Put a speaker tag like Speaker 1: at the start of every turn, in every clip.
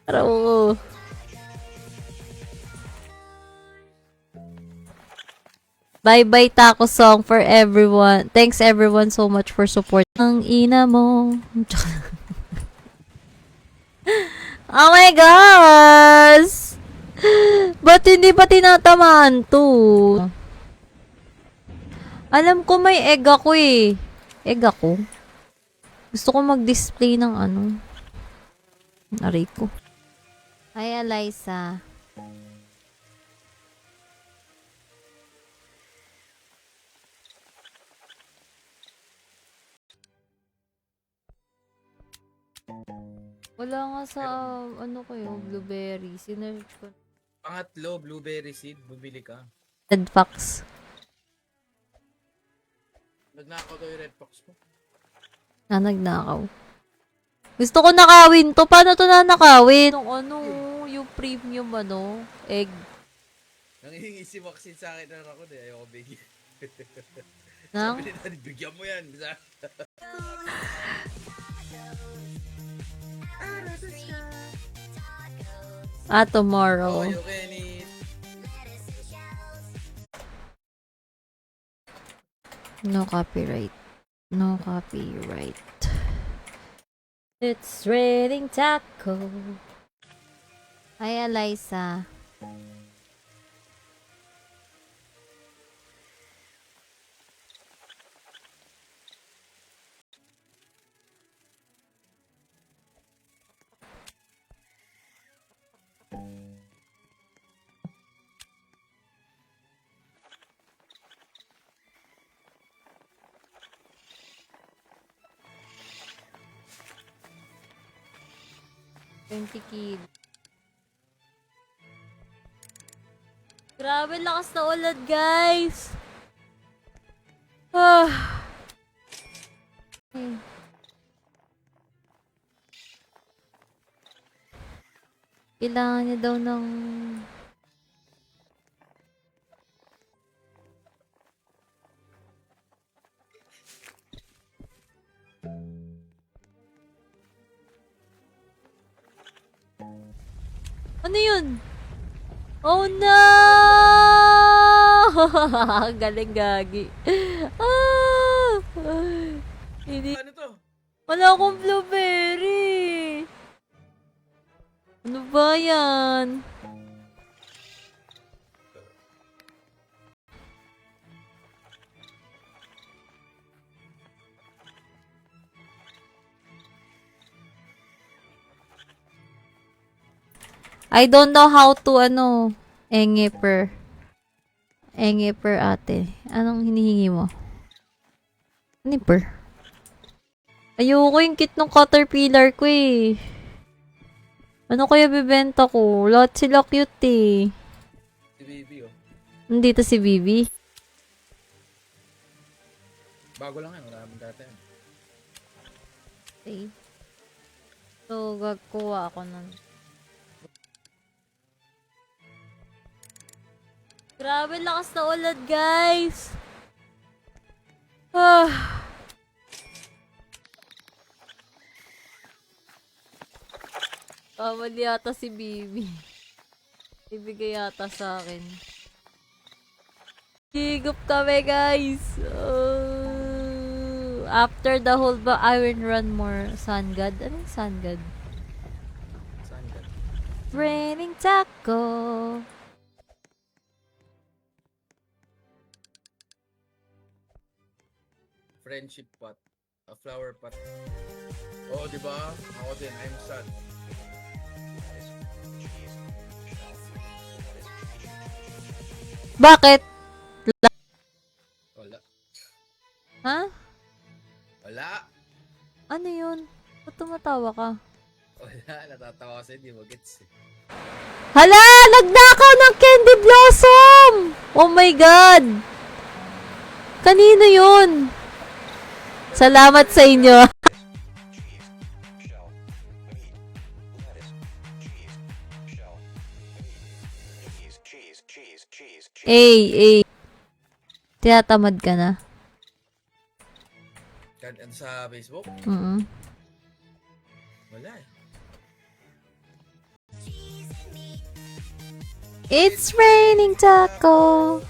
Speaker 1: Oo. Bye-bye taco song for everyone. Thanks everyone so much for support. Ang ina mo. Oh my gosh! Ba't hindi pa tinatamaan to? Alam ko may egg ako eh. Egg ako? Gusto ko mag-display ng ano. Aray ko. Hi, Eliza. Wala nga sa, ano kayo, blueberry. Sinerge ko.
Speaker 2: Pangatlo, blueberry seed, bumili ka.
Speaker 1: Red Fox.
Speaker 2: Nagnakaw daw yung red fox mo.
Speaker 1: Nagnakaw. Gusto ko nakawin to. Paano to nanakawin? Yung ano, yung premium ano, egg.
Speaker 2: Nangihingi si Maxine sa akin na ako, ayoko bigyan.
Speaker 1: Nang?
Speaker 2: Sabi nila, bigyan mo yan.
Speaker 1: Tomorrow.
Speaker 2: Oh, you can eat.
Speaker 1: No copyright. No copyright. It's raining taco. Hi, Eliza. Kid. Grabe, lakas na ulan, guys. Kailangan niya daw ng... Ano yun? Oh no! Galing gagi. Hindi.
Speaker 2: Ano to?
Speaker 1: Wala akong blueberry. Ano ba yan? I don't know how to, engeper. Engeper ate. Anong hinihingi mo? Engeper. Ayoko yung kit ng caterpillar ko eh. Ano kaya bibenta ko? Lahat sila cute eh.
Speaker 2: Si Bibi, oh.
Speaker 1: Nandito si Bibi.
Speaker 2: Bago lang yan, wala naman dati.
Speaker 1: Okay. So, gagkuha ako nun. Grabe, lakas na ulan, guys! Kamali yata si Bibi. Ibigay yata sa akin. Higup kami, guys! After the whole I will run more Sun God. Ano yung Sun God?
Speaker 2: Saan ka?
Speaker 1: Raining taco!
Speaker 2: Friendship pot. A flower pot. Oh, di ba? Ako din, I'm sad.
Speaker 1: Bakit?
Speaker 2: Wala.
Speaker 1: Ha?
Speaker 2: Wala.
Speaker 1: Ano yun? Ba't tumatawa ka?
Speaker 2: Wala, natatawa kasi hindi mo gets eh.
Speaker 1: Hala! Nagnakaw ng candy blossom! Oh my God! Kanino yun? Salamat sa inyo. Tinatamad ka na?
Speaker 2: Sa Facebook?
Speaker 1: Mm-mm.
Speaker 2: Wala eh.
Speaker 1: It's raining taco.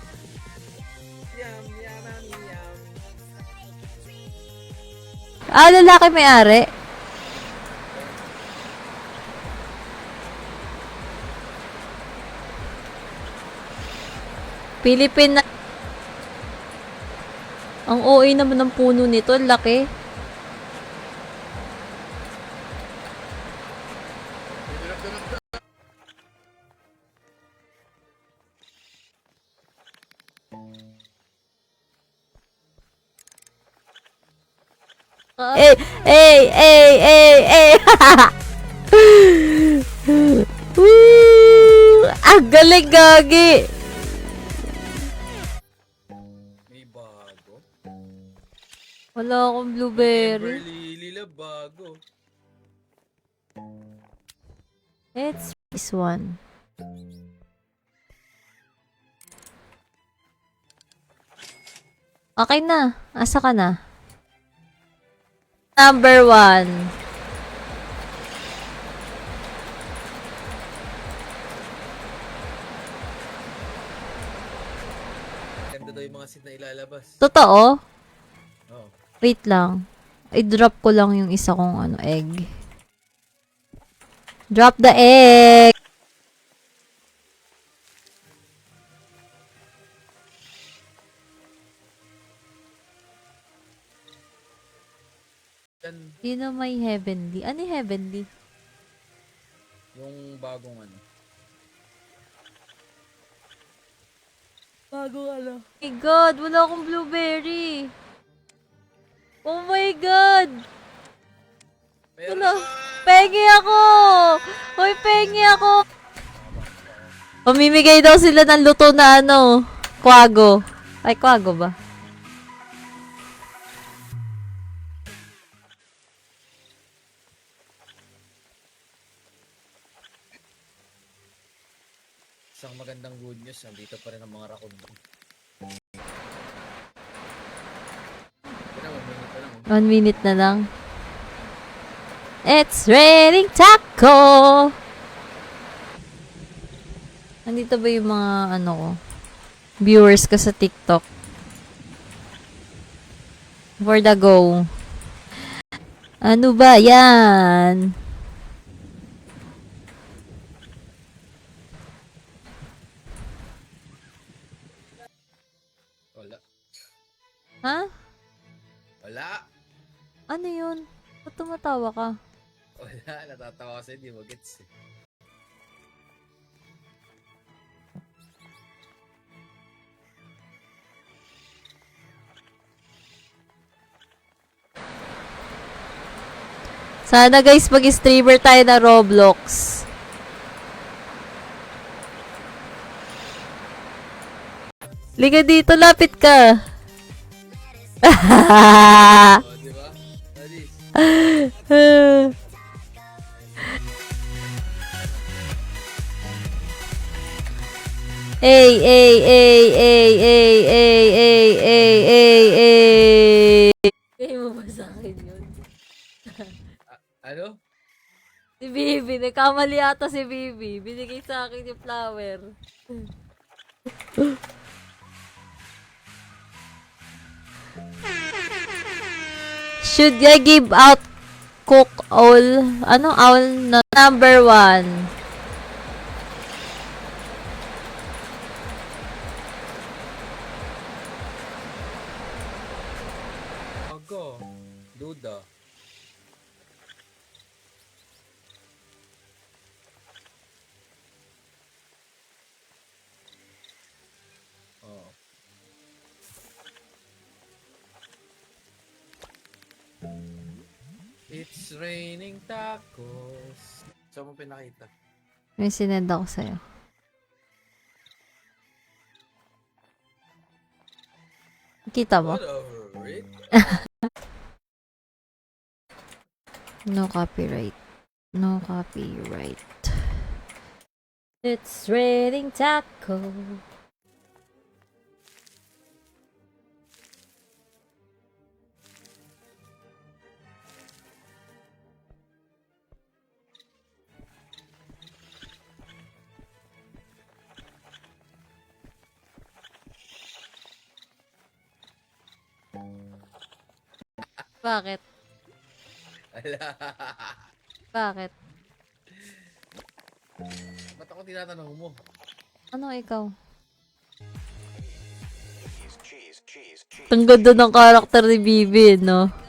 Speaker 2: Yum, yum, yum.
Speaker 1: Ah, lalaki may-ari. Philippine na... Ang OA naman ng puno nito, laki. Eh, eh, eh, eh, eh. Woo! Ang galing, gagi.
Speaker 2: May bago.
Speaker 1: Wala akong blueberry.
Speaker 2: Kimberly Lila bago.
Speaker 1: It's this one. Okay na. Asa ka na? Number 1.
Speaker 2: Ganda daw yung mga seed na ilalabas.
Speaker 1: Totoo?
Speaker 2: Oh.
Speaker 1: Wait lang. I-drop ko lang yung isa kong egg. Drop the egg!
Speaker 2: Yan
Speaker 1: Sino may heavenly? Ano yung heavenly?
Speaker 2: yung bagong ano.
Speaker 1: Oh my God! Wala akong blueberry! Oh my God!
Speaker 2: Meron
Speaker 1: Ano?
Speaker 2: pa!
Speaker 1: Pengi ako! Hoy, pengi ako! Pamimigay daw sila ng luto na kwago. Ay, kwago ba?
Speaker 2: Isang magandang good news, nandito pa rin ang mga raccoon. Ito na, 1 minute pa lang.
Speaker 1: 1 minute na lang. It's raining taco! Nandito ba yung mga ko? Viewers ko sa TikTok? For the go. Ano ba yan?
Speaker 2: Wala.
Speaker 1: Ha?
Speaker 2: Wala!
Speaker 1: Ano yun? Ba't tumatawa ka?
Speaker 2: Wala, natatawa kasi di mo gets eh.
Speaker 1: Sana guys, mag-streamer tayo na Roblox. Liga dito, lapit ka.
Speaker 2: Oh, di ba? Alis.
Speaker 1: Ay, ay, ay, ay, ay, ay, ay, ay, ay, ay. Kaya mo ba sa akin yun?
Speaker 2: Ano?
Speaker 1: Si Bibi, nagkamali ata si Bibi. Binigay sa akin yung flower. Should I give out cook all? All na number 1?
Speaker 2: Ako. Duda. Oh. It's raining tacos. Saan mo pinakita?
Speaker 1: May sinend ako sa'yo. Kita mo?
Speaker 2: Whatever, it.
Speaker 1: No copyright. No copyright. It's raining taco. Bakit?
Speaker 2: Ala.
Speaker 1: Bakit?
Speaker 2: Ba't ako tinatanong mo?
Speaker 1: Ano ikaw? Ang ganda ng karakter ni Bibi, no?